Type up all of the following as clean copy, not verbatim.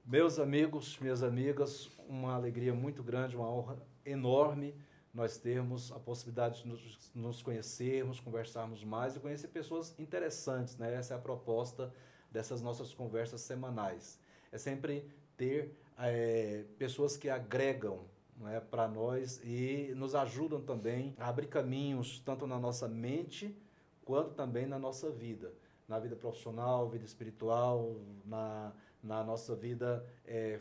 Meus amigos, minhas amigas, uma alegria muito grande, uma honra enorme nós termos a possibilidade de nos conhecermos, conversarmos mais e conhecer pessoas interessantes, né? Essa é a proposta dessas nossas conversas semanais. É sempre ter pessoas que agregam, né, para nós e nos ajudam também a abrir caminhos, tanto na nossa mente, quanto também na nossa vida. Na vida profissional, vida espiritual, na nossa vida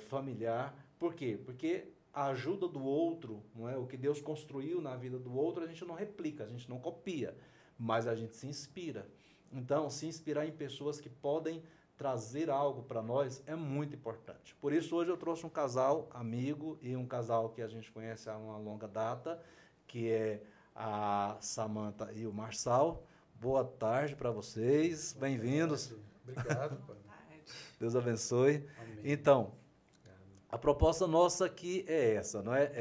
familiar. Por quê? Porque a ajuda do outro, não é? O que Deus construiu na vida do outro, a gente não replica, a gente não copia, mas a gente se inspira. Então, se inspirar em pessoas que podem trazer algo para nós é muito importante. Por isso, hoje eu trouxe um casal amigo e um casal que a gente conhece há uma longa data, que é a Samantha e o Marçal. Boa tarde para vocês, bem-vindos. Obrigado, Boa pai. tarde. Deus abençoe. Amém. Então, Obrigado. a proposta nossa aqui é essa, não é?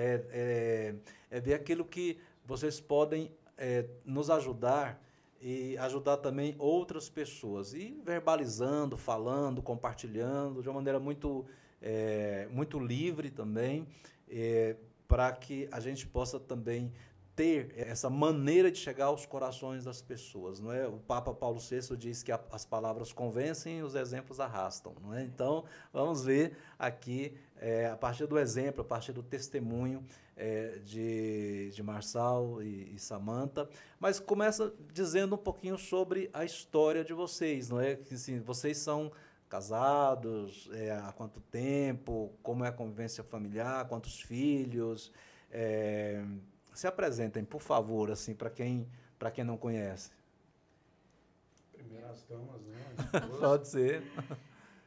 É ver aquilo que vocês podem nos ajudar e ajudar também outras pessoas. E verbalizando, falando, compartilhando, de uma maneira muito livre também, para que a gente possa também ter essa maneira de chegar aos corações das pessoas, não é? O Papa Paulo VI diz que as palavras convencem e os exemplos arrastam, não é? Então, vamos ver aqui, a partir do exemplo, a partir do testemunho de Marçal e Samantha, mas começa dizendo um pouquinho sobre a história de vocês, não é? Que, assim, vocês são casados, há quanto tempo, como é a convivência familiar, quantos filhos, é, se apresentem, por favor, assim, para quem não conhece. Primeiras damas, né? A esposa. Pode ser.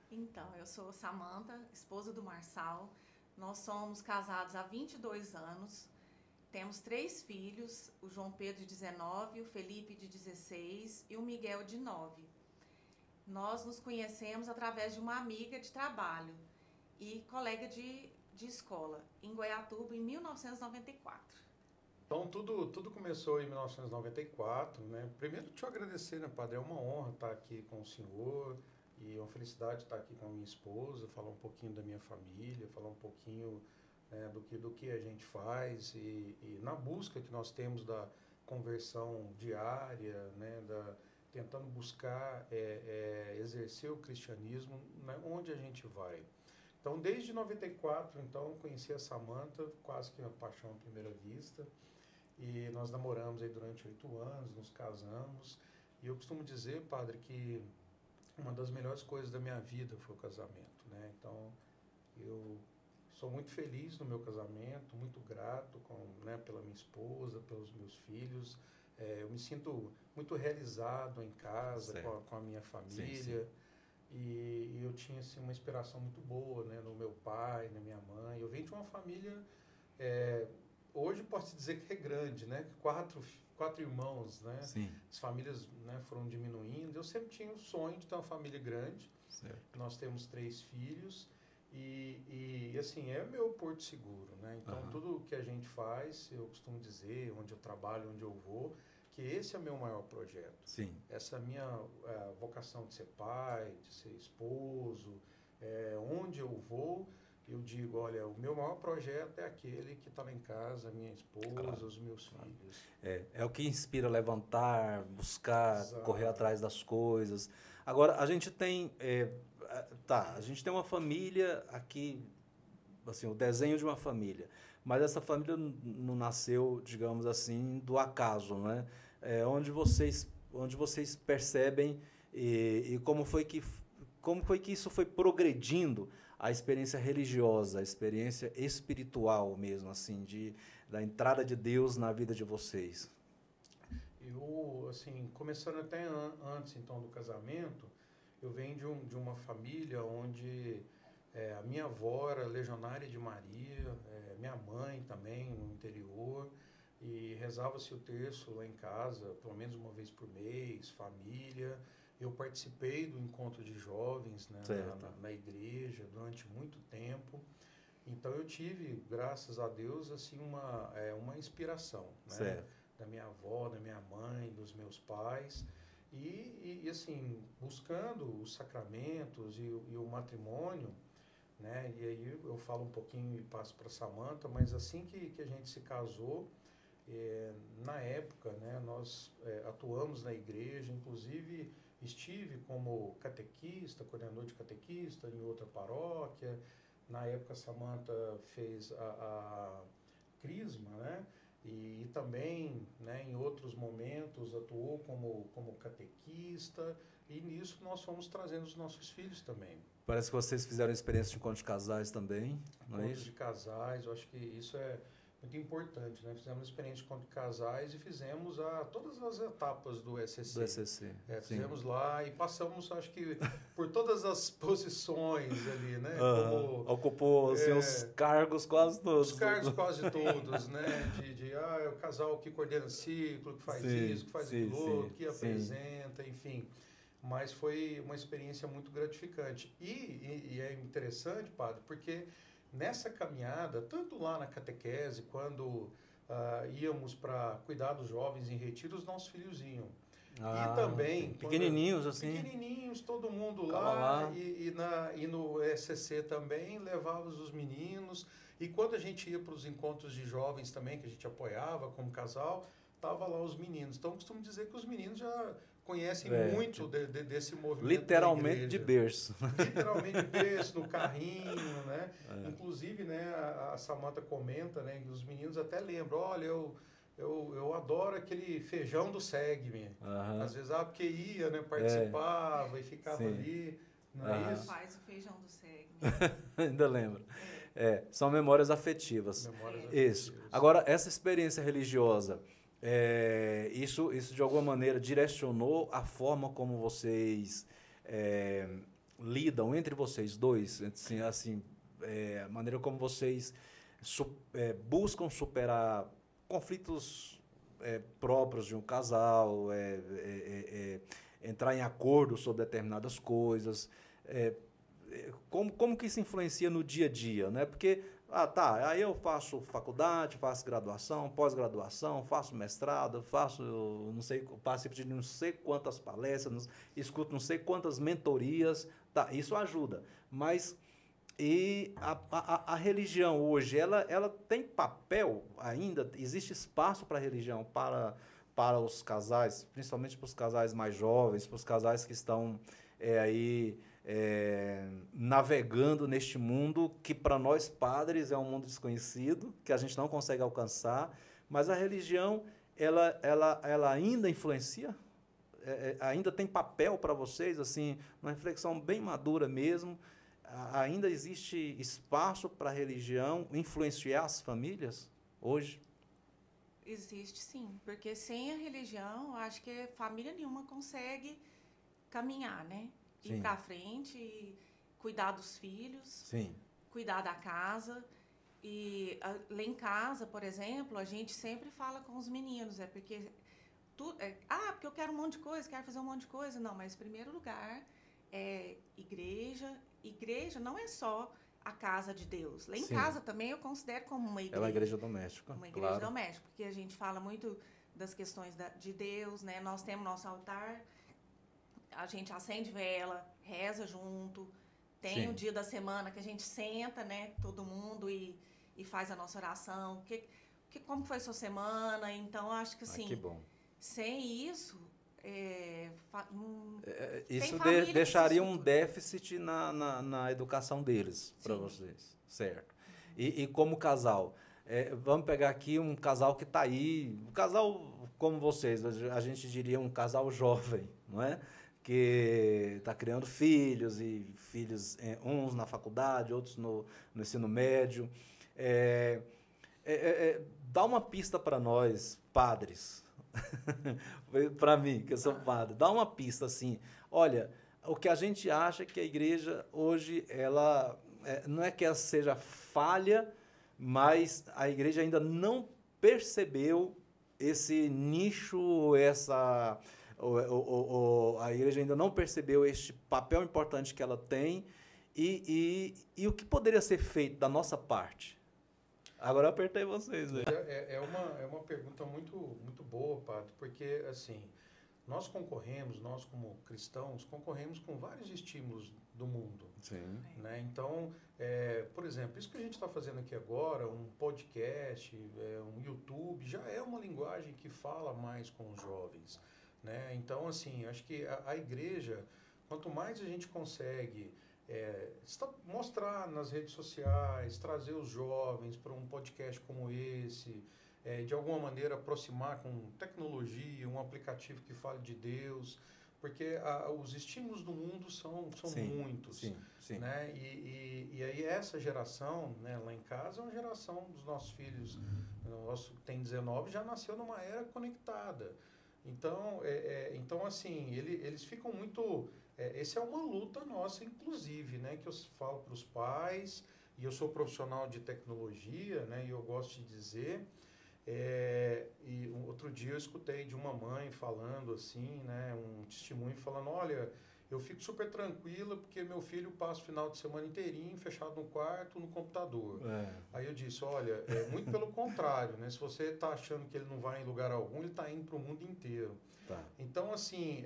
Então, eu sou Samantha, esposa do Marçal. Nós somos casados há 22 anos. Temos 3 filhos, o João Pedro de 19, o Felipe de 16 e o Miguel de 9. Nós nos conhecemos através de uma amiga de trabalho e colega de escola, em Goiatuba, em 1994. Então, tudo começou em 1994, né? Primeiro, deixa eu agradecer, né, padre? É uma honra estar aqui com o senhor e é uma felicidade estar aqui com a minha esposa, falar um pouquinho da minha família, falar um pouquinho, né, do que a gente faz e na busca que nós temos da conversão diária, né, tentando buscar exercer o cristianismo, né, onde a gente vai. Então, desde 94, então, conheci a Samantha, quase que uma paixão à primeira vista. E nós namoramos aí durante 8 anos, nos casamos. E eu costumo dizer, padre, que uma das melhores coisas da minha vida foi o casamento, né? Então, eu sou muito feliz no meu casamento, muito grato né, pela minha esposa, pelos meus filhos. Eu me sinto muito realizado em casa, com a minha família. Sim. E eu tinha assim, uma inspiração muito boa, né, no meu pai, na minha mãe. Eu venho de uma família... hoje posso dizer que é grande, né? Quatro irmãos, né? Sim. As famílias, né, foram diminuindo. Eu sempre tinha o sonho de ter uma família grande. Certo. Nós temos 3 filhos e assim, é meu porto seguro, né? Então, tudo que a gente faz, eu costumo dizer, onde eu trabalho, onde eu vou, que esse é o meu maior projeto. Sim. Essa é a minha vocação de ser pai, de ser esposo, onde eu vou... Eu digo, olha, o meu maior projeto é aquele que está lá em casa, a minha esposa, claro, os meus filhos. É o que inspira a levantar, buscar, Exato. Correr atrás das coisas. Agora, a gente tem... a gente tem uma família aqui, assim, o desenho de uma família. Mas essa família não nasceu, digamos assim, do acaso, não é? Onde vocês percebem e como foi que isso foi progredindo a experiência religiosa, a experiência espiritual mesmo, assim, da entrada de Deus na vida de vocês? Eu, assim, começando até antes, então, do casamento, eu venho de uma família onde a minha avó era legionária de Maria, minha mãe também, no interior, e rezava-se o terço lá em casa, pelo menos uma vez por mês, família. Eu participei do encontro de jovens, né, na igreja durante muito tempo. Então eu tive, graças a Deus, assim, uma inspiração, né, da minha avó, da minha mãe, dos meus pais. E assim, buscando os sacramentos e o matrimônio, né? E aí eu falo um pouquinho e passo para Samantha, mas assim que a gente se casou, na época, né, nós atuamos na igreja, inclusive estive como catequista, coordenador de catequista em outra paróquia. Na época, a Samantha fez a Crisma, né? E também, né, em outros momentos, atuou como catequista. E nisso nós fomos trazendo os nossos filhos também. Parece que vocês fizeram experiência de encontro de casais também, não é Encontros isso? de casais, eu acho que isso é muito importante, né? Fizemos experiência de encontro de casais e fizemos todas as etapas do ECC. Do ECC, Fizemos lá e passamos, acho que, por todas as posições ali, né? Ocupou assim, os cargos quase todos. Os cargos quase todos, né? É o casal que coordena ciclo, que faz isso, que faz aquilo outro, que apresenta, enfim. Mas foi uma experiência muito gratificante. E é interessante, padre, porque nessa caminhada, tanto lá na catequese, quando íamos para cuidar dos jovens em retiro, os nossos filhos iam. E também... Pequenininhos, assim? Pequenininhos, todo mundo lá. E no ECC também, levávamos os meninos. E quando a gente ia para os encontros de jovens também, que a gente apoiava como casal, tava lá os meninos. Então, costumo dizer que os meninos já conhecem muito desse movimento. Literalmente de berço. Literalmente de berço, no carrinho, né? Inclusive, né, a Samantha comenta, né, que os meninos até lembram, olha, eu adoro aquele feijão do Segme. Às vezes, porque ia, né, participava e ficava ali. Não é isso? Faz o feijão do Segme. Ainda lembro. São memórias afetivas. Isso. Agora, essa experiência religiosa, isso de alguma maneira direcionou a forma como vocês lidam entre vocês dois, assim, a maneira como vocês buscam superar conflitos próprios de um casal, entrar em acordo sobre determinadas coisas. Como que isso influencia no dia a dia, né? Porque, aí eu faço faculdade, faço graduação, pós-graduação, faço mestrado, participo de não sei quantas palestras, escuto não sei quantas mentorias, isso ajuda. Mas a religião hoje, ela tem papel ainda? Existe espaço para a religião, para os casais, principalmente para os casais mais jovens, para os casais que estão navegando neste mundo que para nós padres é um mundo desconhecido, que a gente não consegue alcançar, mas a religião ela ainda influencia? Ainda tem papel para vocês, assim, uma reflexão bem madura mesmo? Ainda existe espaço para a religião influenciar as famílias hoje? Existe, sim, porque sem a religião, acho que família nenhuma consegue caminhar, né? Ir para frente, cuidar dos filhos, cuidar da casa. E lá em casa, por exemplo, a gente sempre fala com os meninos, porque eu quero um monte de coisa, quero fazer um monte de coisa. Não, mas em primeiro lugar é igreja. Igreja não é só a casa de Deus. Lá em casa também eu considero como uma igreja. É uma igreja doméstica. Uma igreja doméstica, porque a gente fala muito das questões de Deus, né? Nós temos nosso altar, a gente acende vela, reza junto, tem o dia da semana que a gente senta, né, todo mundo e faz a nossa oração, como foi sua semana. Então, acho que assim, que bom. Sem isso, isso deixaria um déficit na educação deles, para vocês, certo? E como casal, vamos pegar aqui um casal que está aí, um casal como vocês, a gente diria um casal jovem, não é? Que está criando filhos, e filhos, uns na faculdade, outros no ensino médio. Dá uma pista para nós, padres, para mim, que eu sou padre, dá uma pista assim, olha, o que a gente acha que a igreja hoje, ela não é que ela seja falha, mas a igreja ainda não percebeu esse nicho, a igreja ainda não percebeu este papel importante que ela tem e o que poderia ser feito da nossa parte. Agora eu apertei vocês. É uma pergunta muito, muito boa, padre, porque assim, nós como cristãos, concorremos com vários estímulos do mundo. Sim. Né? Então, por exemplo, isso que a gente está fazendo aqui agora, um podcast, um YouTube, já é uma linguagem que fala mais com os jovens. Né? Então, assim, acho que a igreja, quanto mais a gente consegue mostrar nas redes sociais, trazer os jovens para um podcast como esse, de alguma maneira aproximar com tecnologia, um aplicativo que fale de Deus, porque os estímulos do mundo são Sim, muitos. sim, sim. Né? E aí essa geração, né, lá em casa, é uma geração dos nossos filhos, o nosso tem 19, já nasceu numa era conectada. Então assim, eles ficam muito... essa é uma luta nossa, inclusive, né, que eu falo para os pais, e eu sou profissional de tecnologia, né, e eu gosto de dizer... e outro dia eu escutei de uma mãe falando assim, né, um testemunho falando, olha, eu fico super tranquila porque meu filho passa o final de semana inteirinho fechado no quarto, no computador. Aí eu disse, olha, muito pelo contrário, né, se você está achando que ele não vai em lugar algum, ele está indo para o mundo inteiro. Tá. Então, assim,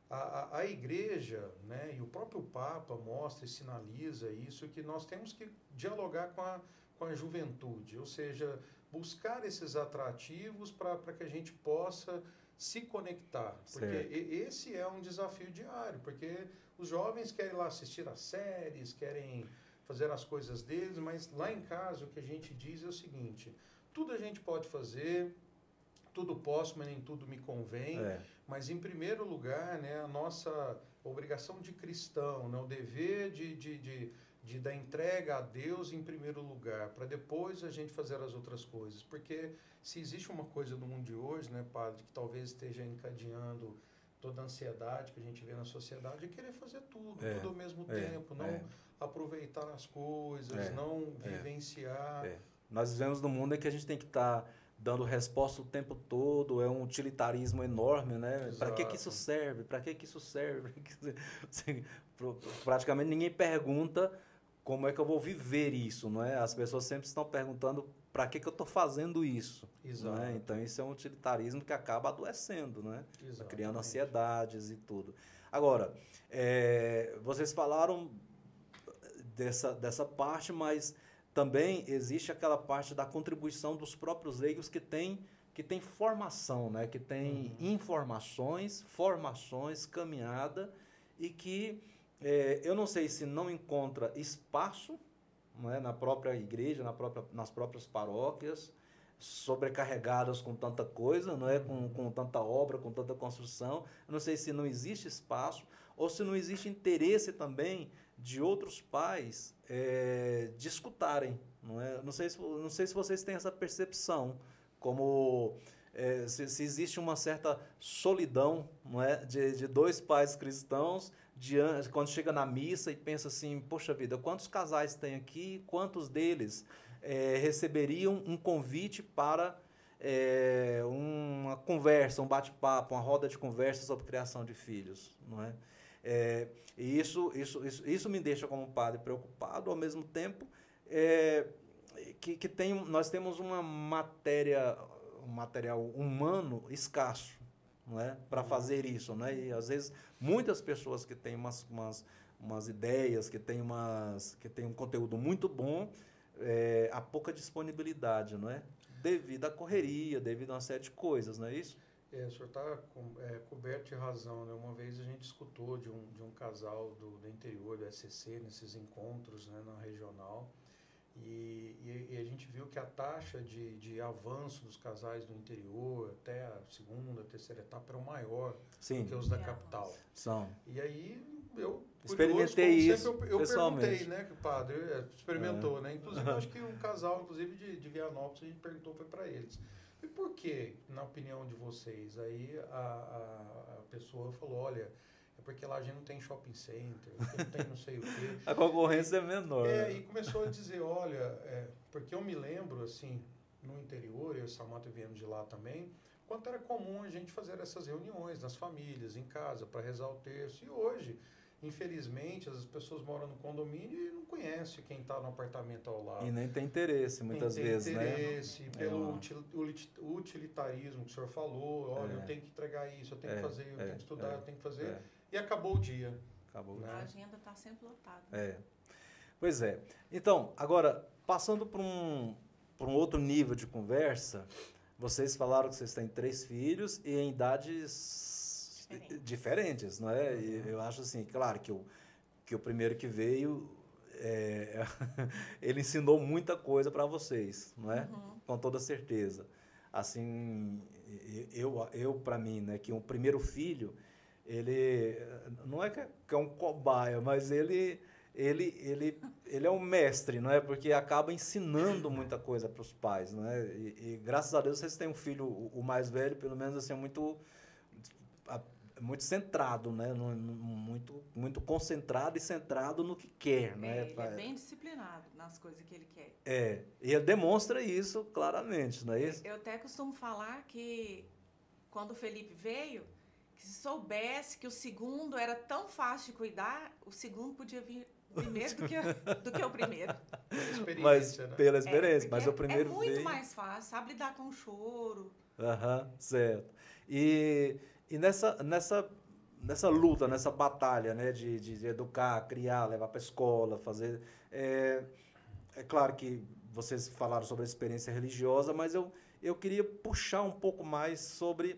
a igreja, né, e o próprio Papa mostra e sinaliza isso, que nós temos que dialogar com a juventude, ou seja, buscar esses atrativos para que a gente possa se conectar. Porque esse é um desafio diário, porque os jovens querem lá assistir às séries, querem fazer as coisas deles, mas lá em casa o que a gente diz é o seguinte, tudo a gente pode fazer, tudo posso, mas nem tudo me convém, mas em primeiro lugar, né, a nossa obrigação de cristão, né, o dever da entrega a Deus em primeiro lugar, para depois a gente fazer as outras coisas. Porque se existe uma coisa no mundo de hoje, né, padre, que talvez esteja encadeando toda a ansiedade que a gente vê na sociedade, é querer fazer tudo ao mesmo tempo, não aproveitar as coisas, não vivenciar. Nós vivemos num mundo em que a gente tem que estar dando resposta o tempo todo, é um utilitarismo enorme, né? Para que isso serve? Para que isso serve? Praticamente ninguém pergunta como é que eu vou viver isso, não é? As pessoas sempre estão perguntando para que eu estou fazendo isso. Né? Então, isso é um utilitarismo que acaba adoecendo, né? Criando ansiedades e tudo. Agora, vocês falaram dessa parte, mas também existe aquela parte da contribuição dos próprios leigos que tem formação, né? Que tem informações, formações, caminhada, e que eu não sei se não encontra espaço, não é, na própria igreja, nas próprias paróquias, sobrecarregadas com tanta coisa, não é, com tanta obra, com tanta construção. Eu não sei se não existe espaço ou se não existe interesse também de outros pais de escutarem. Não é? Não sei se vocês têm essa percepção, como se existe uma certa solidão, não é, de dois pais cristãos quando chega na missa e pensa assim, poxa vida, quantos casais tem aqui, quantos deles receberiam um convite para uma conversa, um bate-papo, uma roda de conversa sobre criação de filhos, não é? E isso me deixa como padre preocupado, ao mesmo tempo que nós temos um material humano escasso, não é? Para fazer isso, não é? E às vezes muitas pessoas que têm umas ideias, que têm um conteúdo muito bom, há pouca disponibilidade, não é? Devido à correria, devido a uma série de coisas, não é isso? O senhor está coberto de razão, né? Uma vez a gente escutou de um casal do interior do SCC, nesses encontros, né, na regional, e a gente viu que a taxa de avanço dos casais do interior até a segunda, terceira etapa era maior do que os da capital. E aí eu experimentei isso eu perguntei, né, padre, experimentou, né? Inclusive acho que um casal, inclusive de Vianópolis, a gente perguntou, foi para eles. E por que, na opinião de vocês? Aí a pessoa falou, olha, é porque lá a gente não tem shopping center, não tem não sei o quê. A concorrência é menor. E começou a dizer, olha, porque eu me lembro, assim, no interior, eu e o Samanta viemos de lá também, quanto era comum a gente fazer essas reuniões nas famílias, em casa, para rezar o terço. E hoje, Infelizmente, as pessoas moram no condomínio e não conhecem quem está no apartamento ao lado. E nem tem interesse, muitas vezes, né? Interesse, pelo utilitarismo que o senhor falou, olha, eu tenho que entregar isso, eu tenho que fazer, eu tenho que estudar, eu tenho que fazer, e acabou o dia. Acabou. Né? A agenda está sempre lotada. Pois é. Então, agora, passando para um outro nível de conversa, vocês falaram que vocês têm 3 filhos e em idades diferentes, não é? E eu acho assim, claro que o primeiro que veio, ele ensinou muita coisa para vocês, não é? Com toda certeza. Assim, eu para mim, né, que o primeiro filho, ele não é que é um cobaia, mas ele é um mestre, não é? Porque acaba ensinando muita coisa para os pais, não é? E graças a Deus vocês têm um filho, o mais velho, pelo menos assim, muito centrado, né? Muito concentrado e centrado no que quer, né? Ele é bem disciplinado nas coisas que ele quer. E ele demonstra isso claramente, não é isso? Eu até costumo falar que quando o Felipe veio, que se soubesse que o segundo era tão fácil de cuidar, o segundo podia vir primeiro do que o primeiro. Pela experiência, mas, né? Pela experiência, mas o primeiro é muito veio... mais fácil, sabe lidar com o choro. Certo. E nessa luta, nessa batalha, né, de educar, criar, levar para a escola, fazer... É claro que vocês falaram sobre a experiência religiosa, mas eu queria puxar um pouco mais sobre...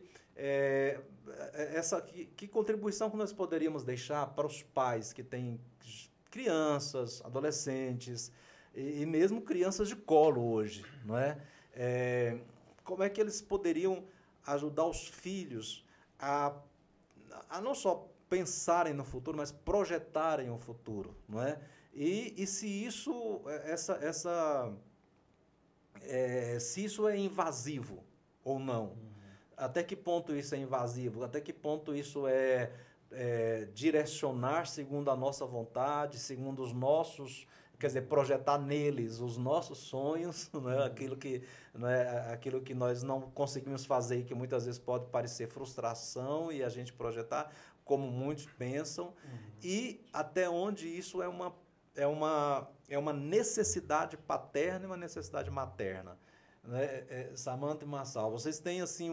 que contribuição que nós poderíamos deixar para os pais que têm crianças, adolescentes e mesmo crianças de colo hoje, não é? Como é que eles poderiam ajudar os filhos a não só pensarem no futuro, mas projetarem o futuro, não é? E se isso se isso é invasivo ou não? Até que ponto isso é invasivo? Até que ponto isso é direcionar segundo a nossa vontade, segundo os nossos, quer dizer, projetar neles os nossos sonhos, né? Aquilo que nós não conseguimos fazer e que muitas vezes pode parecer frustração e a gente projetar, como muitos pensam, e até onde isso é uma necessidade paterna e uma necessidade materna. Né? Samantha e Marçal, vocês têm assim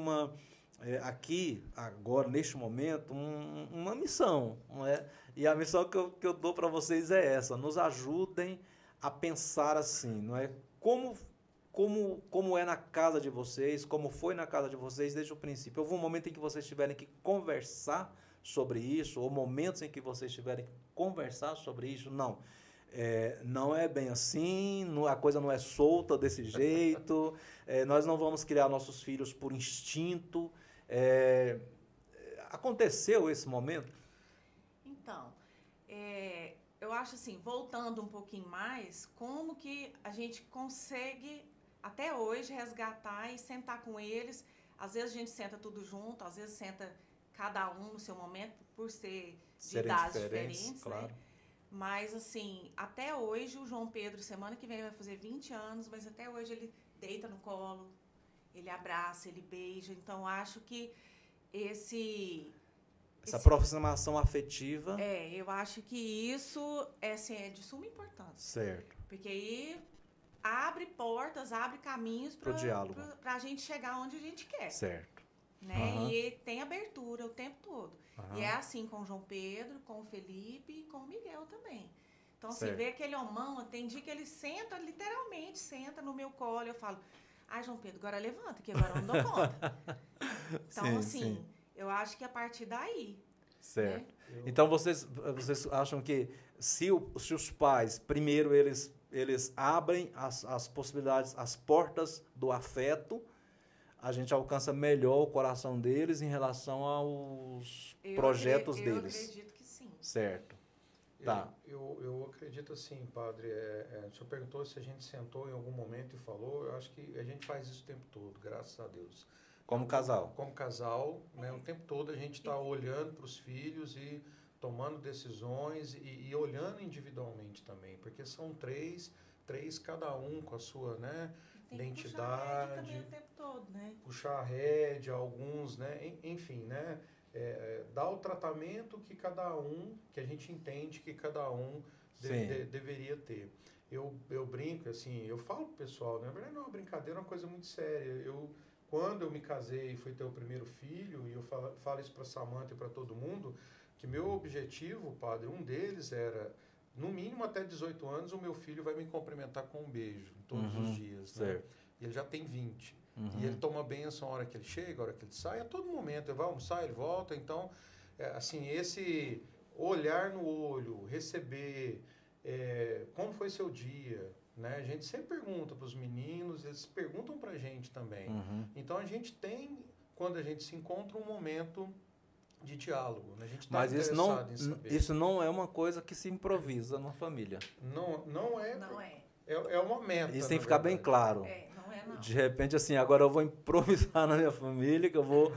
aqui, agora, neste momento, uma missão, não é? E a missão que eu dou para vocês é essa: nos ajudem a pensar assim, não é? Como é na casa de vocês, como foi na casa de vocês desde o princípio. Houve um momento em que vocês tiverem que conversar sobre isso, ou momentos em que vocês tiverem que conversar sobre isso? Não. Não é bem assim, a coisa não é solta desse jeito, nós não vamos criar nossos filhos por instinto. Aconteceu esse momento? Então, eu acho assim, voltando um pouquinho mais, como que a gente consegue, até hoje, resgatar e sentar com eles. Às vezes a gente senta tudo junto, às vezes senta cada um no seu momento, por ser de idades diferentes, claro. né? Mas, assim, até hoje, o João Pedro, semana que vem, vai fazer 20 anos, mas até hoje ele deita no colo, ele abraça, ele beija. Então, acho que essa aproximação afetiva... eu acho que isso é de suma importância. Certo. Porque aí abre portas, abre caminhos para o diálogo, para a gente chegar onde a gente quer. Certo. Né? E tem abertura o tempo todo. E é assim com o João Pedro, com o Felipe e com o Miguel também. Então, você vê aquele homão, tem dia que ele senta, literalmente senta no meu colo, eu falo, João Pedro, agora levanta, que agora eu não dou conta. Então, sim. Eu acho que a partir daí. Certo. Né? Então, vocês acham que se os pais, primeiro, eles abrem as possibilidades, as portas do afeto, a gente alcança melhor o coração deles em relação aos projetos deles. Eu acredito que sim. Certo. Tá. Eu acredito assim, padre. O senhor perguntou se a gente sentou em algum momento e falou. Eu acho que a gente faz isso o tempo todo, graças a Deus. Como casal. Como casal, né? O tempo todo a gente está olhando para os filhos e tomando decisões e olhando individualmente também, porque são três cada um com a sua, né, identidade. Puxar a rédea também o tempo todo, né? Puxar a rédea, alguns, né? Enfim, né? dar o tratamento que que a gente entende que cada um deveria ter. Eu brinco, assim, eu falo pro pessoal, na verdade não é uma brincadeira, é uma coisa muito séria. Quando eu me casei e fui ter o primeiro filho, e eu falo isso para Samantha e para todo mundo, que meu objetivo, padre, um deles era, no mínimo até 18 anos, o meu filho vai me cumprimentar com um beijo, todos os dias. Né? E ele já tem 20. E ele toma bênção a hora que ele chega, a hora que ele sai, a todo momento. Ele vai almoçar, ele volta. Então, assim, esse olhar no olho, receber, como foi seu dia, né? A gente sempre pergunta para os meninos, eles perguntam para a gente também. Então, a gente tem, quando a gente se encontra, um momento de diálogo. Né? A gente está interessado em saber. Isso não é uma coisa que se improvisa na família. Não é. Não é. É uma meta. Isso tem que ficar bem claro. Não. De repente, assim, agora eu vou improvisar na minha família, que eu vou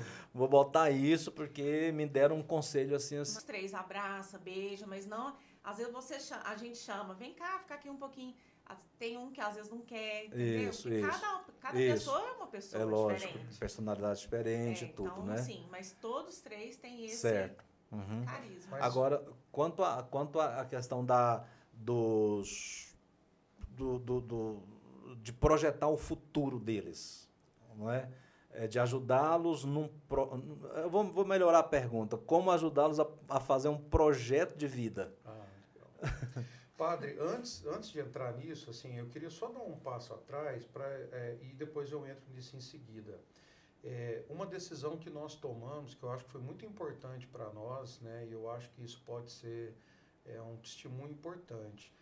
botar isso, porque me deram um conselho assim. Os 3 abraça, beija, mas não... Às vezes a gente chama, vem cá, fica aqui um pouquinho. Tem um que às vezes não quer, entendeu? Isso. Cada pessoa é uma pessoa lógico, diferente. Personalidade diferente, tudo, então, né? Sim, mas todos 3 têm esse carisma. Agora, quanto à questão de projetar o futuro deles, não é? De ajudá-los eu vou melhorar a pergunta. Como ajudá-los a fazer um projeto de vida? Legal. Padre, antes de entrar nisso, assim, eu queria só dar um passo atrás e depois eu entro nisso em seguida. Uma decisão que nós tomamos, que eu acho que foi muito importante para nós, né, e eu acho que isso pode ser um testemunho importante.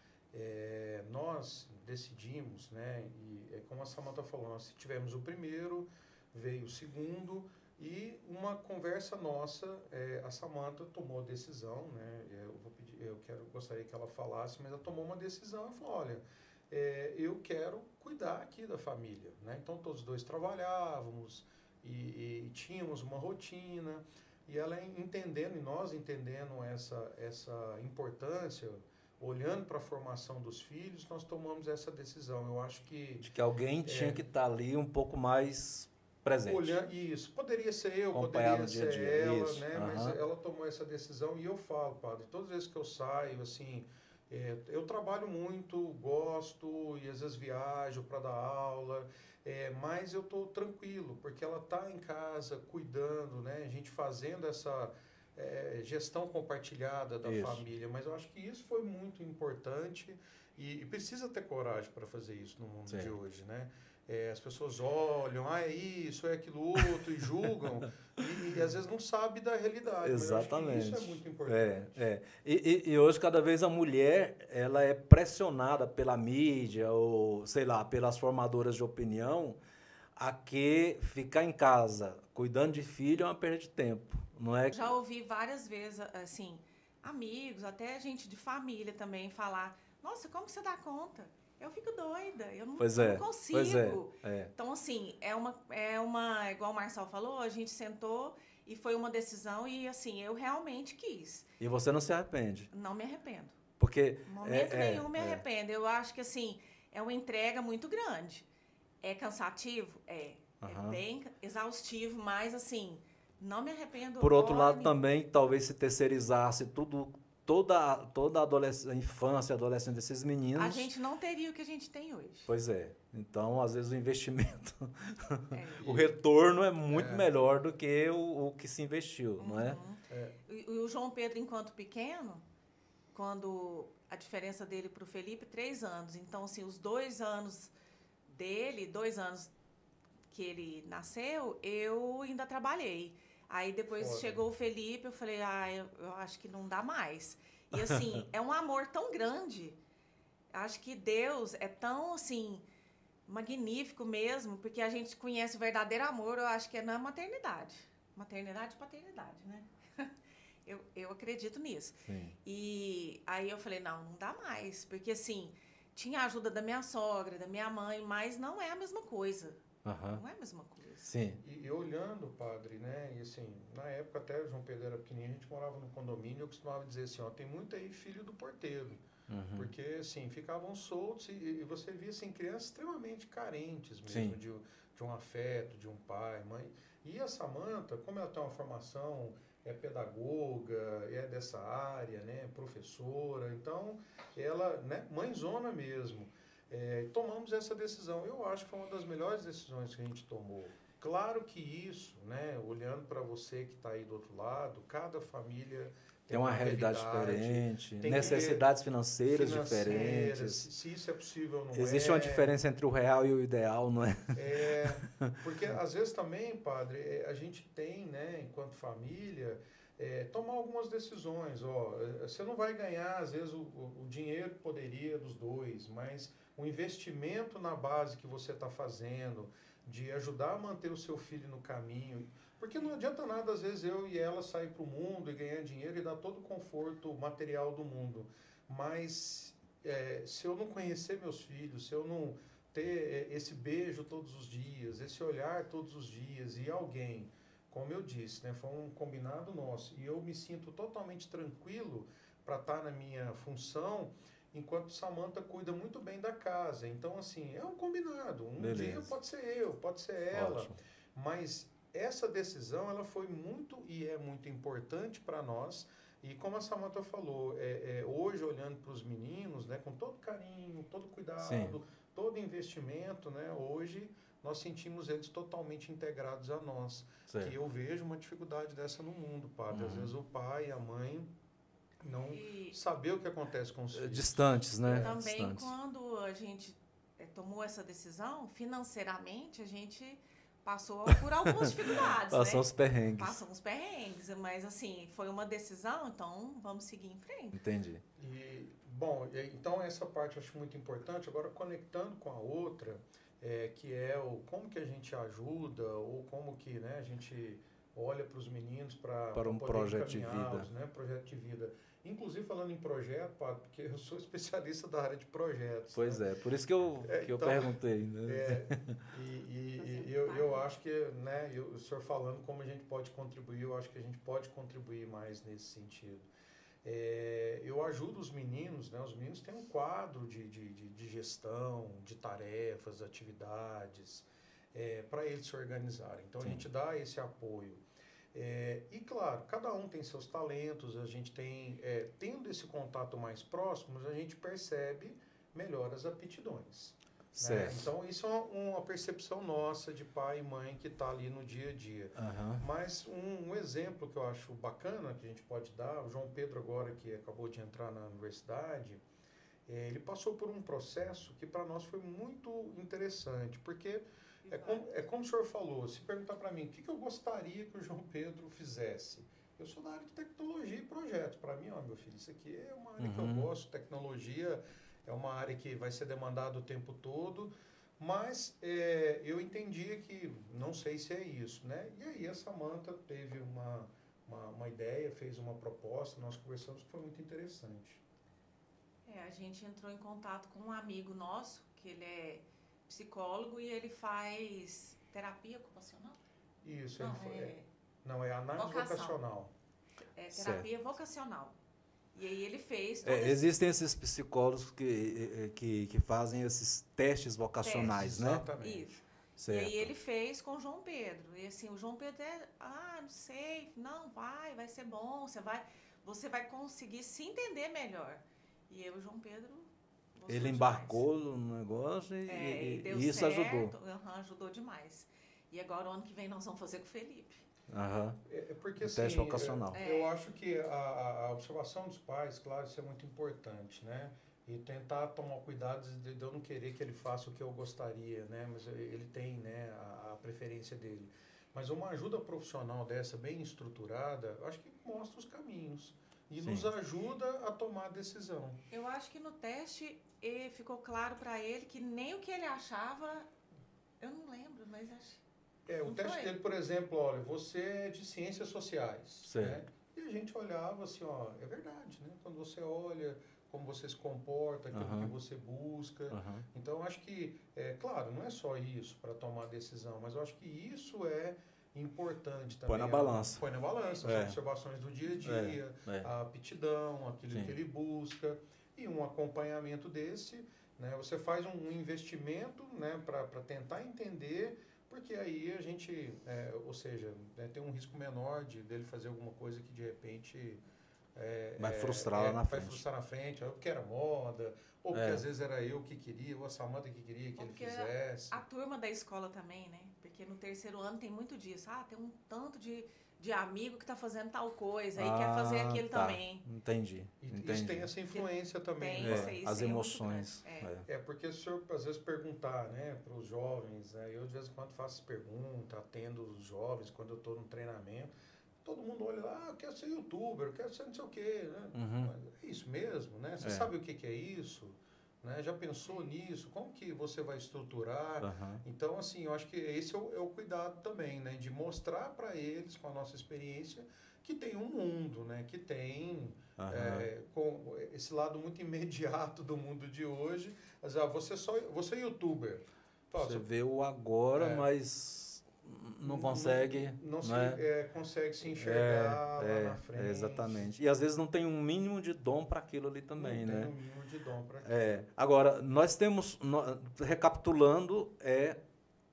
Nós decidimos, né, e como a Samantha falou, nós tivemos o primeiro, veio o segundo, e uma conversa nossa, a Samantha tomou a decisão, né, gostaria que ela falasse, mas ela tomou uma decisão e falou, olha, eu quero cuidar aqui da família, né? Então todos os dois trabalhávamos e tínhamos uma rotina, e ela entendendo, e nós entendendo essa importância, olhando para a formação dos filhos, nós tomamos essa decisão. Eu acho que... De que alguém tinha que estar ali um pouco mais presente. Isso. Poderia ser eu, poderia ser ela, isso. Né? Mas ela tomou essa decisão e eu falo, padre, todas as vezes que eu saio, assim, eu trabalho muito, gosto e às vezes viajo para dar aula, mas eu estou tranquilo, porque ela está em casa cuidando, né? A gente fazendo essa... gestão compartilhada da família, mas eu acho que isso foi muito importante e precisa ter coragem para fazer isso no mundo de hoje, né? As pessoas olham, é isso, é aquilo outro, e julgam, e às vezes não sabem da realidade. Exatamente. Mas eu acho que isso é muito importante. E hoje, cada vez a mulher ela é pressionada pela mídia, ou sei lá, pelas formadoras de opinião, a que ficar em casa cuidando de filho é uma perda de tempo. Não é? Já ouvi várias vezes, assim, amigos, até gente de família também falar, nossa, como que você dá conta? Eu fico doida, eu não consigo. Então, assim, igual o Marçal falou, a gente sentou e foi uma decisão e, assim, eu realmente quis. E você não se arrepende? Não me arrependo. Porque... Em momento nenhum me arrependo. Eu acho que, assim, é uma entrega muito grande. É cansativo? É bem exaustivo, mas, assim... Não me arrependo. Por outro lado, também, talvez se terceirizasse toda a infância, adolescência desses meninos... A gente não teria o que a gente tem hoje. Pois é. Então, às vezes, o investimento... o retorno é muito melhor do que o que se investiu, não é? O João Pedro, enquanto pequeno, quando a diferença dele para o Felipe, 3 anos. Então, assim, os 2 anos dele, 2 anos que ele nasceu, eu ainda trabalhei. Aí depois chegou o Felipe, eu falei, eu acho que não dá mais. E assim, é um amor tão grande. Acho que Deus é tão, assim, magnífico mesmo, porque a gente conhece o verdadeiro amor, eu acho que é na maternidade. Maternidade e paternidade, né? Eu acredito nisso. Sim. E aí eu falei, não dá mais. Porque assim, tinha a ajuda da minha sogra, da minha mãe, mas não é a mesma coisa. Não é a mesma coisa. Sim. E olhando, padre, né? E assim, na época até o João Pedro era pequenininho, a gente morava no condomínio, eu costumava dizer assim, tem muito aí filho do porteiro. Porque, assim, ficavam soltos e você via, assim, crianças extremamente carentes mesmo de um afeto, de um pai, mãe. E a Samantha, como ela tem uma formação é pedagoga, é dessa área, né, professora, então ela, né, mãezona mesmo. Tomamos essa decisão. Eu acho que foi uma das melhores decisões que a gente tomou. Claro que isso, né, olhando para você que está aí do outro lado, cada família tem uma realidade diferente, necessidades financeiras diferentes. Se isso é possível ou não Existe uma diferença entre o real e o ideal, não é? Porque às vezes também, padre, a gente tem, né, enquanto família, tomar algumas decisões. Você não vai ganhar, às vezes, o dinheiro que poderia dos dois, mas o investimento na base que você está fazendo, de ajudar a manter o seu filho no caminho. Porque não adianta nada, às vezes, eu e ela sair para o mundo e ganhar dinheiro e dar todo o conforto material do mundo. Mas se eu não conhecer meus filhos, se eu não ter esse beijo todos os dias, esse olhar todos os dias e alguém, como eu disse, né, foi um combinado nosso. E eu me sinto totalmente tranquilo para estar na minha função, enquanto Samantha cuida muito bem da casa. Então, assim, é um combinado. Beleza. Dia pode ser eu, pode ser ela. Ótimo. Mas essa decisão, ela foi muito e é muito importante para nós. E como a Samantha falou, hoje olhando para os meninos, né, com todo carinho, todo cuidado, sim, todo investimento, né, hoje nós sentimos eles totalmente integrados a nós. Certo. Que eu vejo uma dificuldade dessa no mundo, padre. Às vezes o pai e a mãe não saber o que acontece com os filhos. Distantes, né? Também distantes. Quando a gente tomou essa decisão, financeiramente a gente passou por algumas dificuldades, Passou uns perrengues. Passou uns perrengues, mas assim, foi uma decisão, então vamos seguir em frente. Entendi. Bom, então essa parte eu acho muito importante. Agora, conectando com a outra, que é como que a gente ajuda, ou como que, né, a gente olha para os meninos para um projeto de vida. Né, projeto de vida. Inclusive, falando em projeto, padre, porque eu sou especialista da área de projetos. Pois né? Por isso que eu perguntei. Né? Eu acho que, né, o senhor falando como a gente pode contribuir, eu acho que a gente pode contribuir mais nesse sentido. Eu ajudo os meninos, né, os meninos têm um quadro de gestão, de tarefas, atividades, para eles se organizarem. Então, sim, a gente dá esse apoio. E claro, cada um tem seus talentos, a gente tem, tendo esse contato mais próximo, a gente percebe melhor as aptidões. Certo. Né? Então isso é uma percepção nossa de pai e mãe que está ali no dia a dia. Uhum. Mas um exemplo que eu acho bacana que a gente pode dar, o João Pedro agora que acabou de entrar na universidade, ele passou por um processo que para nós foi muito interessante, porque como o senhor falou, se perguntar para mim o que eu gostaria que o João Pedro fizesse, eu sou da área de tecnologia e projetos. Para mim, meu filho, isso aqui é uma área que eu gosto, tecnologia é uma área que vai ser demandada o tempo todo, mas eu entendia que não sei se é isso, né? E aí a Samantha teve uma ideia, fez uma proposta, nós conversamos, que foi muito interessante. A gente entrou em contato com um amigo nosso, que ele é psicólogo e ele faz terapia ocupacional? Isso, não, é análise vocacional. Terapia vocacional. E aí ele fez... Existem esses psicólogos que fazem esses testes vocacionais, né? Exatamente. Isso. Certo. E aí ele fez com o João Pedro. E assim, o João Pedro não sei, não, vai ser bom, você vai conseguir se entender melhor. E eu, o João Pedro... Ele embarcou no negócio e deu isso certo, ajudou. Ajudou demais. E agora, o ano que vem, nós vamos fazer com o Felipe. Porque, assim, teste vocacional. Eu acho que a observação dos pais, claro, isso é muito importante, né? E tentar tomar cuidado de eu não querer que ele faça o que eu gostaria, né? Mas ele tem, né, a preferência dele. Mas uma ajuda profissional dessa, bem estruturada, eu acho que mostra os caminhos. E nos ajuda a tomar a decisão. Eu acho que no teste ficou claro para ele que nem o que ele achava, eu não lembro, mas acho... o teste dele, por exemplo, olha, você é de ciências sociais, né? E a gente olhava assim, é verdade, né? Quando você olha como você se comporta, aquilo que você busca. Então, acho que, claro, não é só isso para tomar a decisão, mas eu acho que isso é importante também. Põe na balança. Põe na balança, as observações do dia a dia, a aptidão, aquilo que ele busca, e um acompanhamento desse, né? Você faz um investimento, né, para tentar entender porque aí a gente, ou seja, né, tem um risco menor dele fazer alguma coisa que de repente vai frustrar lá na vai frente. frustrar na frente, ou porque era moda, ou porque às vezes era eu que queria, ou a Samanta que queria que ele fizesse. A turma da escola também, né? Porque no terceiro ano tem muito disso. Tem um tanto de amigo que está fazendo tal coisa e quer fazer aquilo também. Entendi. Isso tem essa influência também. Tem, as emoções. Porque se o senhor às vezes perguntar, né, para os jovens, né, eu de vez em quando faço pergunta, atendo os jovens quando eu estou no treinamento, todo mundo olha lá, eu quero ser youtuber, eu quero ser não sei o quê, né? Mas é isso mesmo, né? Você sabe o que é isso? Né? Já pensou nisso? Como que você vai estruturar? Então, assim, eu acho que esse é o cuidado também, né? De mostrar para eles, com a nossa experiência, que tem um mundo, né? Que tem com esse lado muito imediato do mundo de hoje. Mas, você é youtuber. Você vê o agora, mas não consegue... Não consegue se enxergar lá na frente. Exatamente. E às vezes não tem um mínimo de dom para aquilo ali também, né? Não tem um mínimo de dom para aquilo. Agora, nós temos, recapitulando,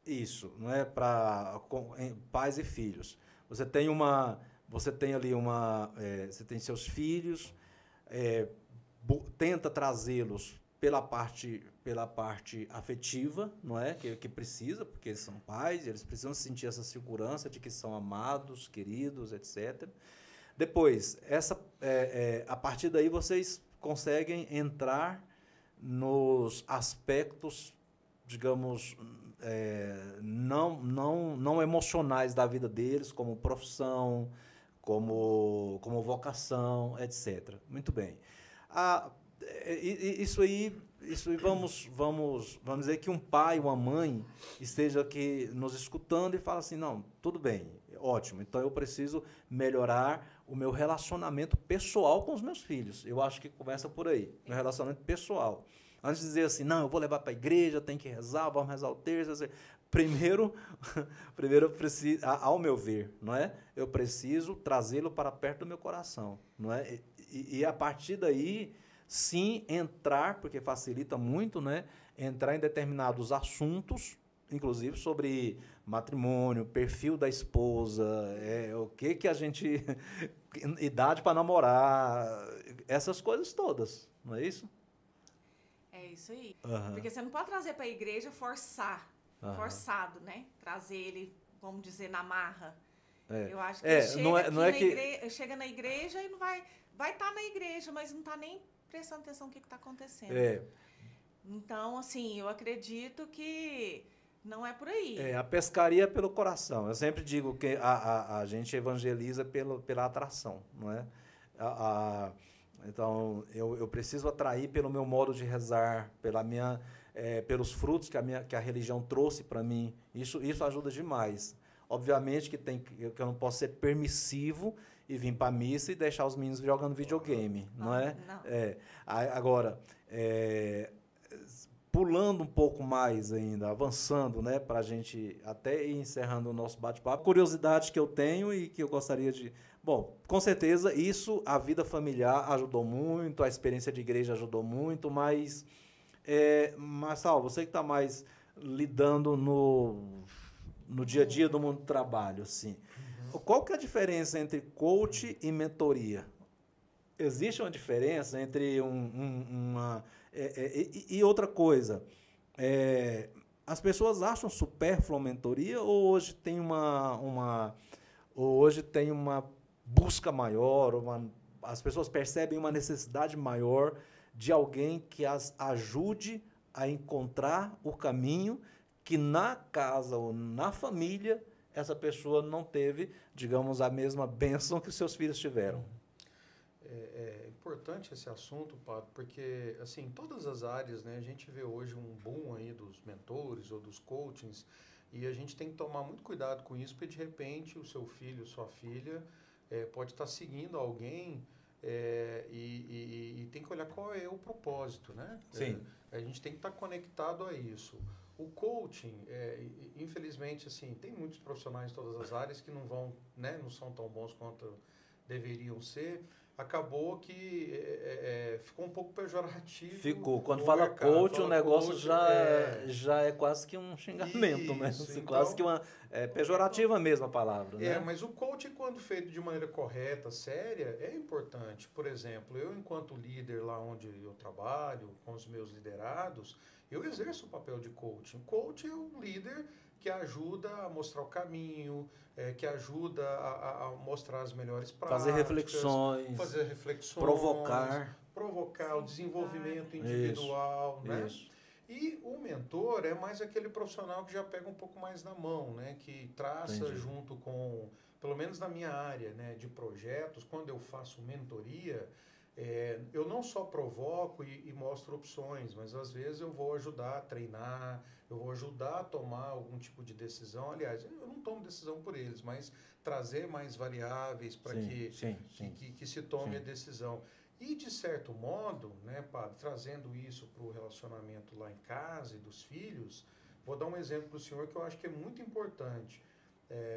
isso, não é para pais e filhos. Você tem ali você tem seus filhos, tenta trazê-los pela parte afetiva, não é? Que precisa, porque eles são pais, eles precisam sentir essa segurança de que são amados, queridos, etc. Depois, a partir daí vocês conseguem entrar nos aspectos, digamos, não emocionais da vida deles, como profissão, como vocação, etc. Muito bem. Isso aí vamos dizer que um pai, uma mãe esteja aqui nos escutando e fala assim, não, tudo bem, ótimo, então eu preciso melhorar o meu relacionamento pessoal com os meus filhos. Eu acho que começa por aí, meu relacionamento pessoal. Antes de dizer assim, não, eu vou levar para a igreja, tem que rezar, vamos rezar o terço. Primeiro eu preciso, ao meu ver, não é? Eu preciso trazê-lo para perto do meu coração, não é? E a partir daí, sim, entrar, porque facilita muito, né? Entrar em determinados assuntos, inclusive sobre matrimônio, perfil da esposa, o que a gente... idade para namorar, essas coisas todas, não é isso? É isso aí. Porque você não pode trazer para a igreja forçado, né? Trazer ele, vamos dizer, na marra. Eu acho que chega na igreja e não vai estar na igreja, mas não está nem prestando atenção no que está acontecendo. Então, assim, eu acredito que não é por aí. A pescaria é pelo coração. Eu sempre digo que a gente evangeliza pela atração, não é? Então, eu preciso atrair pelo meu modo de rezar, pelos frutos que a religião trouxe para mim. Isso ajuda demais. Obviamente que eu não posso ser permissivo e vir para a missa e deixar os meninos jogando videogame, não é? Não. Agora, pulando um pouco mais ainda, avançando, né, para a gente até ir encerrando o nosso bate-papo, curiosidade que eu tenho e que eu gostaria de... Bom, com certeza isso, a vida familiar ajudou muito, a experiência de igreja ajudou muito, mas, Marçal, você que está mais lidando no dia a dia do mundo do trabalho, assim, qual que é a diferença entre coach e mentoria? Existe uma diferença entre e outra coisa, as pessoas acham supérflua a mentoria ou hoje tem uma busca maior, as pessoas percebem uma necessidade maior de alguém que as ajude a encontrar o caminho que na casa ou na família essa pessoa não teve, digamos, a mesma bênção que os seus filhos tiveram? É importante esse assunto, Padre, porque, assim, em todas as áreas, né, a gente vê hoje um boom aí dos mentores ou dos coachings, e a gente tem que tomar muito cuidado com isso, porque, de repente, o seu filho, sua filha, pode estar seguindo alguém e tem que olhar qual é o propósito, né? Sim. A gente tem que estar conectado a isso. O coaching, infelizmente, assim, tem muitos profissionais em todas as áreas que não vão, né, não são tão bons quanto deveriam ser. acabou que ficou um pouco pejorativo. Ficou. Quando no fala mercado. coach, o negócio coach, já é quase que um xingamento, né? Isso, então, Quase que uma pejorativa mesmo a palavra, né? mas o coach, quando feito de maneira correta, séria, é importante. Por exemplo, eu, enquanto líder lá onde eu trabalho, com os meus liderados, eu exerço o papel de coach. O coach é um líder que ajuda a mostrar o caminho, que ajuda a mostrar as melhores práticas. Fazer reflexões. Provocar o desenvolvimento individual, isso, né? Isso. E o mentor é mais aquele profissional que já pega um pouco mais na mão, né? Que traça junto com, pelo menos na minha área, né, de projetos, quando eu faço mentoria, eu não só provoco e mostro opções, mas às vezes eu vou ajudar a treinar, eu vou ajudar a tomar algum tipo de decisão. Aliás, eu não tomo decisão por eles, mas trazer mais variáveis para que se tome a decisão. E, de certo modo, né, padre, trazendo isso para o relacionamento lá em casa e dos filhos, vou dar um exemplo para o senhor que eu acho que é muito importante.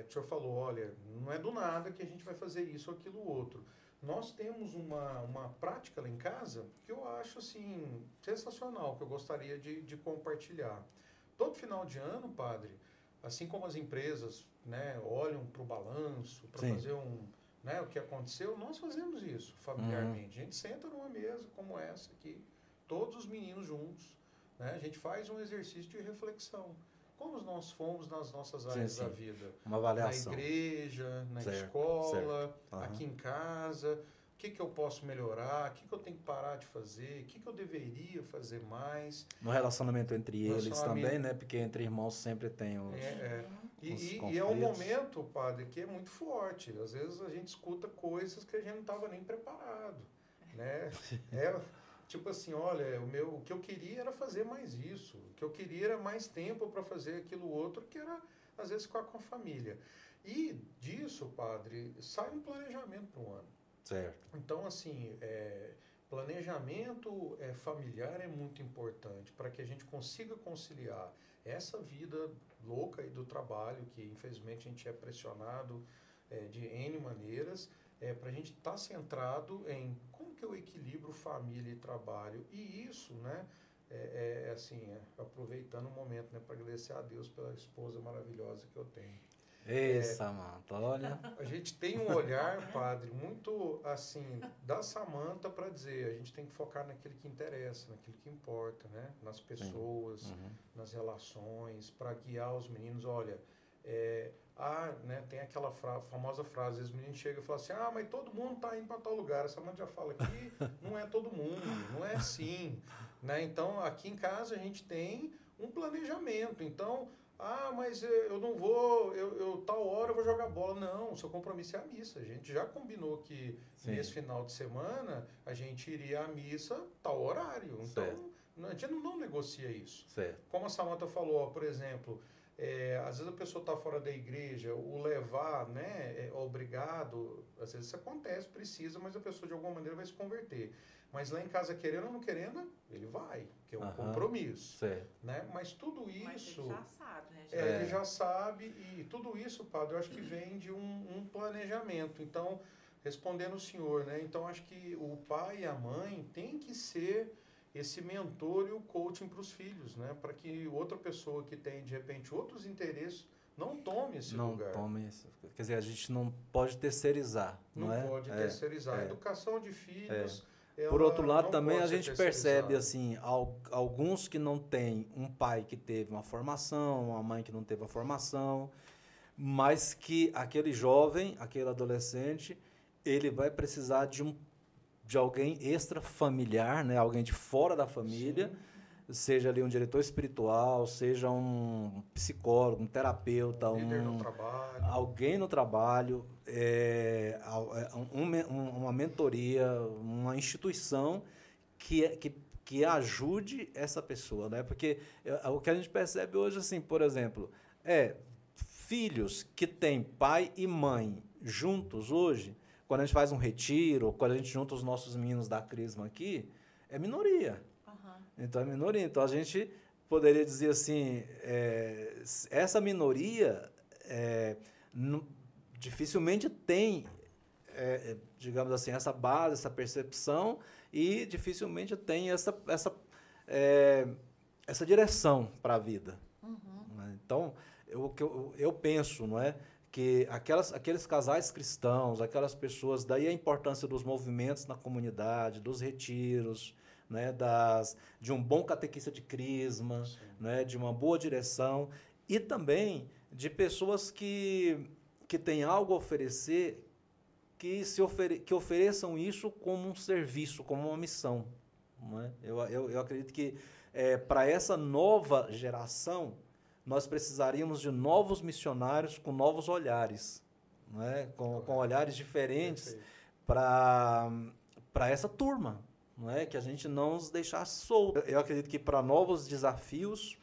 O senhor falou, olha, não é do nada que a gente vai fazer isso ou aquilo outro. Nós temos uma prática lá em casa que eu acho, assim, sensacional, que eu gostaria de compartilhar. Todo final de ano, padre, assim como as empresas, né, olham para o balanço, para fazer o que aconteceu, nós fazemos isso familiarmente. A gente senta numa mesa como essa aqui, todos os meninos juntos, né? A gente faz um exercício de reflexão. Como nós fomos nas nossas áreas da vida. Uma avaliação. Na igreja, na escola, aqui em casa. O que eu posso melhorar? O que eu tenho que parar de fazer? O que eu deveria fazer mais? No relacionamento entre eles também, né? Porque entre irmãos sempre tem os E é um momento, padre, que é muito forte. Às vezes a gente escuta coisas que a gente não estava nem preparado, né? Tipo assim, olha, o que eu queria era fazer mais isso. O que eu queria era mais tempo para fazer aquilo outro, que era, às vezes, ficar com a família. E disso, padre, sai um planejamento para o ano. Certo. Então, assim, planejamento familiar é muito importante para que a gente consiga conciliar essa vida louca aí do trabalho, que infelizmente a gente é pressionado de N maneiras, para a gente estar centrado em como que eu equilibro família e trabalho. E isso, né, aproveitando o momento, né, para agradecer a Deus pela esposa maravilhosa que eu tenho. Samanta, olha. A gente tem um olhar, padre, muito assim, da Samanta para dizer, a gente tem que focar naquilo que interessa, naquilo que importa, né? Nas pessoas, nas relações, para guiar os meninos. Olha, né, tem aquela famosa frase, os meninos chegam e falam assim, mas todo mundo está indo para tal lugar. A Samanta já fala aqui, não é todo mundo, não é assim, né? Então, aqui em casa a gente tem um planejamento, então... mas eu não vou, tal hora eu vou jogar bola. Não, o seu compromisso é a missa. A gente já combinou que nesse final de semana a gente iria à missa tal horário. Então, a gente não negocia isso. Certo. Como a Samanta falou, por exemplo, às vezes a pessoa está fora da igreja, o levar, né, obrigado, às vezes isso acontece, precisa, mas a pessoa de alguma maneira vai se converter. Mas lá em casa, querendo ou não querendo, ele vai, que é um compromisso. Né? Mas tudo isso... Mas ele já sabe, né? Ele já sabe, e tudo isso, padre, eu acho que vem de um planejamento. Então, respondendo o senhor, né? Então, acho que o pai e a mãe têm que ser esse mentor e o coaching para os filhos, né? Para que outra pessoa que tem, de repente, outros interesses não tome esse lugar. Não tome isso. Quer dizer, a gente não pode terceirizar. Não pode terceirizar. A educação de filhos... Por outro lado, também a gente percebe assim, alguns que não têm um pai que teve uma formação, uma mãe que não teve uma formação, mas que aquele jovem, aquele adolescente, ele vai precisar de alguém extrafamiliar, né? Alguém de fora da família, seja ali um diretor espiritual, seja um psicólogo, um terapeuta, alguém no trabalho, uma mentoria, uma instituição que ajude essa pessoa, né? Porque o que a gente percebe hoje, assim, por exemplo, filhos que têm pai e mãe juntos hoje, quando a gente faz um retiro, quando a gente junta os nossos meninos da Crisma aqui, é minoria. Então, é minoria. Então, a gente poderia dizer assim, essa minoria dificilmente tem digamos assim, essa base, essa percepção, e dificilmente tem essa direção para a vida. Né? Então, eu penso, não é, que aqueles casais cristãos, aquelas pessoas, daí a importância dos movimentos na comunidade, dos retiros, né, de um bom catequista de crisma, né, de uma boa direção, e também de pessoas que têm algo a oferecer, que ofereçam isso como um serviço, como uma missão. Não é? Eu acredito que para essa nova geração, nós precisaríamos de novos missionários com novos olhares, não é? Com olhares diferentes para essa turma, não é? Que a gente não os deixasse soltos. Eu acredito que para novos desafios,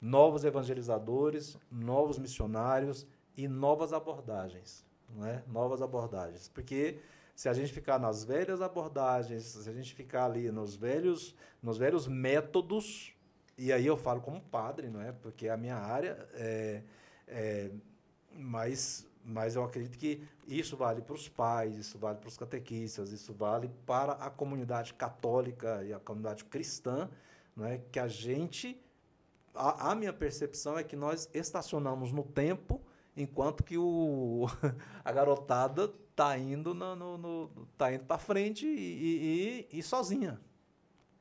novos evangelizadores, novos missionários e novas abordagens, não é? Novas abordagens, porque se a gente ficar nas velhas abordagens, se a gente ficar ali nos velhos métodos, e aí eu falo como padre, não é? Porque a minha área mas eu acredito que isso vale para os pais, isso vale para os catequistas, isso vale para a comunidade católica e a comunidade cristã, não é? Que a minha percepção é que nós estacionamos no tempo, enquanto que a garotada está indo para frente e sozinha,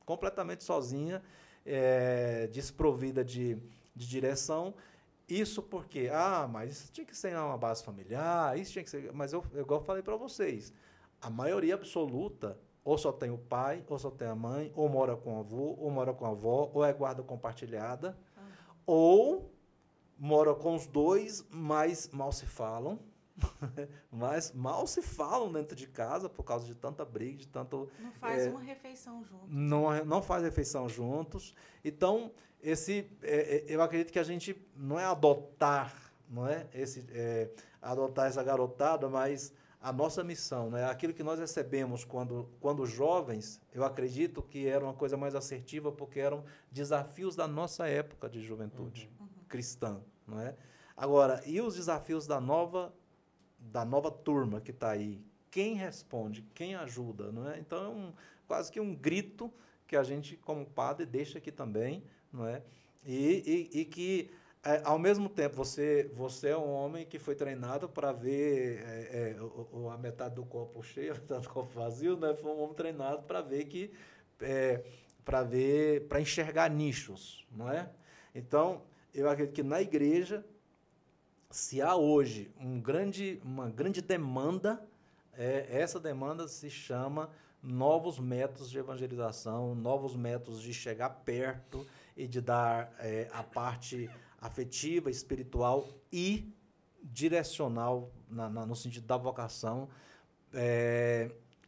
completamente sozinha, desprovida de direção. Isso porque, mas isso tinha que ser uma base familiar, isso tinha que ser... Mas igual eu falei para vocês, a maioria absoluta ou só tem o pai, ou só tem a mãe, ou mora com o avô, ou mora com a avó, ou é guarda compartilhada, ou mora com os dois, mas mal se falam, mas mal se falam dentro de casa por causa de tanta briga, de tanto... Não faz uma refeição juntos. Não faz refeição juntos. Então, eu acredito que a gente não é adotar, não é? Adotar essa garotada, mas a nossa missão, né? Aquilo que nós recebemos quando jovens, eu acredito que era uma coisa mais assertiva, porque eram desafios da nossa época de juventude cristã, não é? Agora, e os desafios da nova turma que está aí? Quem responde? Quem ajuda? Não é? Então, quase que um grito que a gente, como padre, deixa aqui também, não é? E que, ao mesmo tempo, você é um homem que foi treinado para ver a metade do copo cheio, a metade do copo vazio, né? Foi um homem treinado para ver para enxergar nichos, não é? Então, eu acredito que na igreja, se há hoje uma grande demanda, essa demanda se chama novos métodos de evangelização, novos métodos de chegar perto e de dar a parte afetiva, espiritual e direcional, no sentido da vocação,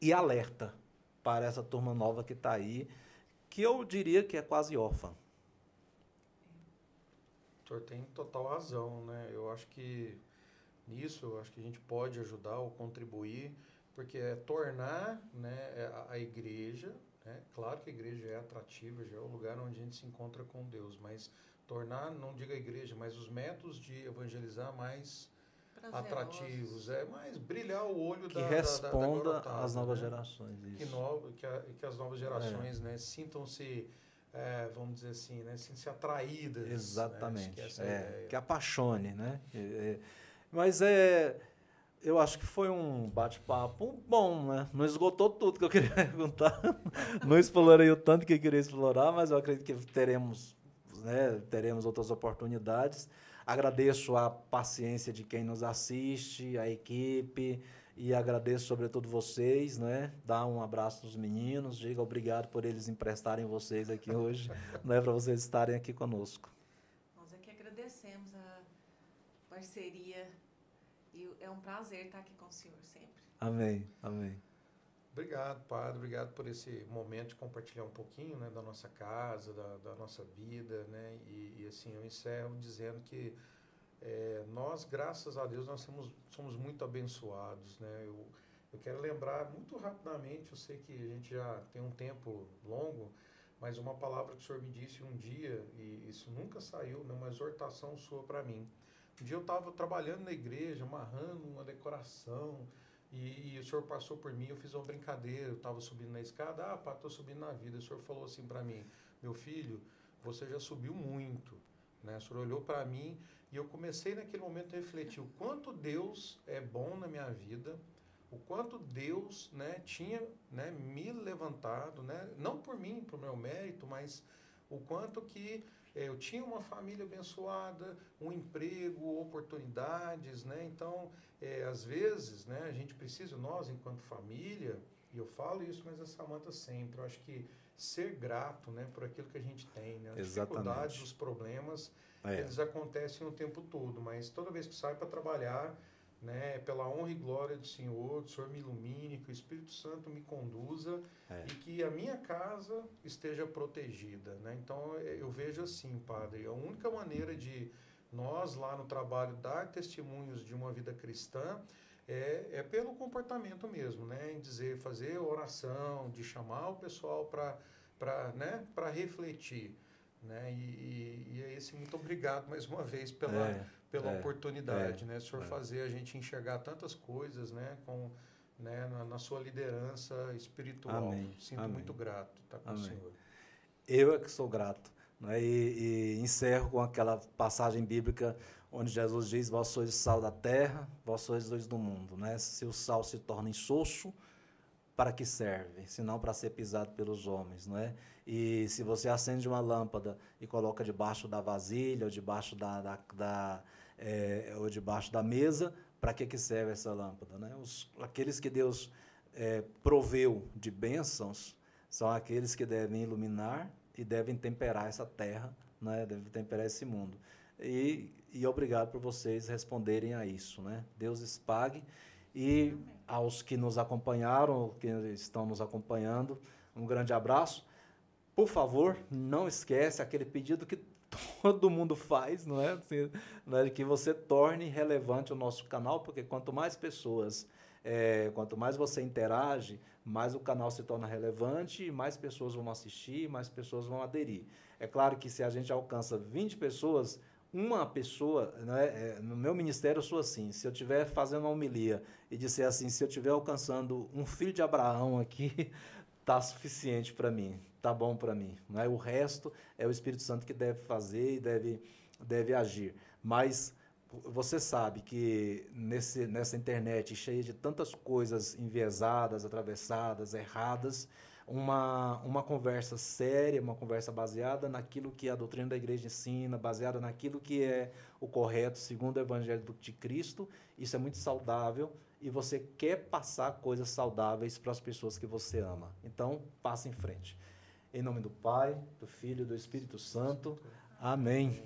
e alerta para essa turma nova que está aí, que eu diria que é quase órfã. O senhor tem total razão, né? Eu acho que nisso, a gente pode ajudar ou contribuir, porque é tornar, né, a igreja, né? Claro que a igreja é atrativa, já é o lugar onde a gente se encontra com Deus, mas tornar, não diga a igreja, mas os métodos de evangelizar mais atrativos, mais brilhar o olho que responda da às novas né? gerações. Isso. Que as novas gerações, né, sintam-se, vamos dizer assim, né, sintam-se atraídas. Exatamente. Né? Que apaixone, né? Mas eu acho que foi um bate-papo bom, né? Não esgotou tudo que eu queria perguntar, não explorei o tanto que eu queria explorar, mas eu acredito que teremos outras oportunidades. Agradeço a paciência de quem nos assiste, a equipe, e agradeço sobretudo vocês, né? Dá um abraço nos meninos, diga obrigado por eles emprestarem vocês aqui hoje, né? Para vocês estarem aqui conosco. Nós é que agradecemos a parceria e é um prazer estar aqui com o senhor sempre. Amém, amém. Obrigado, padre, obrigado por esse momento de compartilhar um pouquinho, né, da nossa casa, da nossa vida, né, e assim, eu encerro dizendo que nós, graças a Deus, nós somos muito abençoados, né, eu quero lembrar muito rapidamente, eu sei que a gente já tem um tempo longo, mas uma palavra que o senhor me disse um dia, e isso nunca saiu, né, uma exortação sua para mim. Um dia eu estava trabalhando na igreja, amarrando uma decoração, E o senhor passou por mim, eu fiz uma brincadeira, eu estava subindo na escada, pá, estou subindo na vida. O senhor falou assim para mim, meu filho, você já subiu muito, né? O senhor olhou para mim e eu comecei naquele momento a refletir o quanto Deus é bom na minha vida, o quanto Deus, né, tinha, né, me levantado, né, não por mim, por meu mérito, mas o quanto que eu tinha uma família abençoada, um emprego, oportunidades, né? Então, às vezes, né, a gente precisa, nós enquanto família, e eu falo isso, mas a Samantha sempre, eu acho que ser grato, né, por aquilo que a gente tem, né? As dificuldades, os problemas, eles acontecem o tempo todo, mas toda vez que sai para trabalhar, né, pela honra e glória do Senhor me ilumine, que o Espírito Santo me conduza e que a minha casa esteja protegida, né? Então eu vejo assim, Padre, a única maneira de nós lá no trabalho dar testemunhos de uma vida cristã é pelo comportamento mesmo, né? Em dizer, fazer oração, de chamar o pessoal para refletir, né? E é esse, muito obrigado mais uma vez pela oportunidade, né? O senhor fazer a gente enxergar tantas coisas, né? Né? Na sua liderança espiritual. Amém. Sinto muito grato estar com o senhor. Eu é que sou grato. Né? E encerro com aquela passagem bíblica onde Jesus diz, vós sois o sal da terra, vós sois luz do mundo. Né? Se o sal se torna insosso, para que serve? Senão para ser pisado pelos homens, não é? E se você acende uma lâmpada e coloca debaixo da vasilha ou debaixo ou debaixo da mesa, para que serve essa lâmpada, né? Aqueles que Deus proveu de bênçãos são aqueles que devem iluminar e devem temperar essa terra, né? Devem temperar esse mundo. E obrigado por vocês responderem a isso, né? Deus lhes pague. E aos que nos acompanharam, que estão nos acompanhando, um grande abraço. Por favor, não esquece aquele pedido que todo mundo faz, não é? Assim, né? Que você torne relevante o nosso canal, porque quanto mais pessoas, quanto mais você interage, mais o canal se torna relevante, mais pessoas vão assistir, mais pessoas vão aderir. É claro que se a gente alcança 20 pessoas, uma pessoa, né, no meu ministério eu sou assim, se eu estiver fazendo uma homilia e disser assim, se eu estiver alcançando um filho de Abraão aqui, está suficiente para mim, está bom para mim. Né? O resto é o Espírito Santo que deve fazer e deve agir. Mas você sabe que nessa internet cheia de tantas coisas enviesadas, atravessadas, erradas, uma conversa séria, uma conversa baseada naquilo que a doutrina da igreja ensina, baseada naquilo que é o correto segundo o Evangelho de Cristo, isso é muito saudável e você quer passar coisas saudáveis para as pessoas que você ama. Então, passe em frente. Em nome do Pai, do Filho e do Espírito Santo. Amém.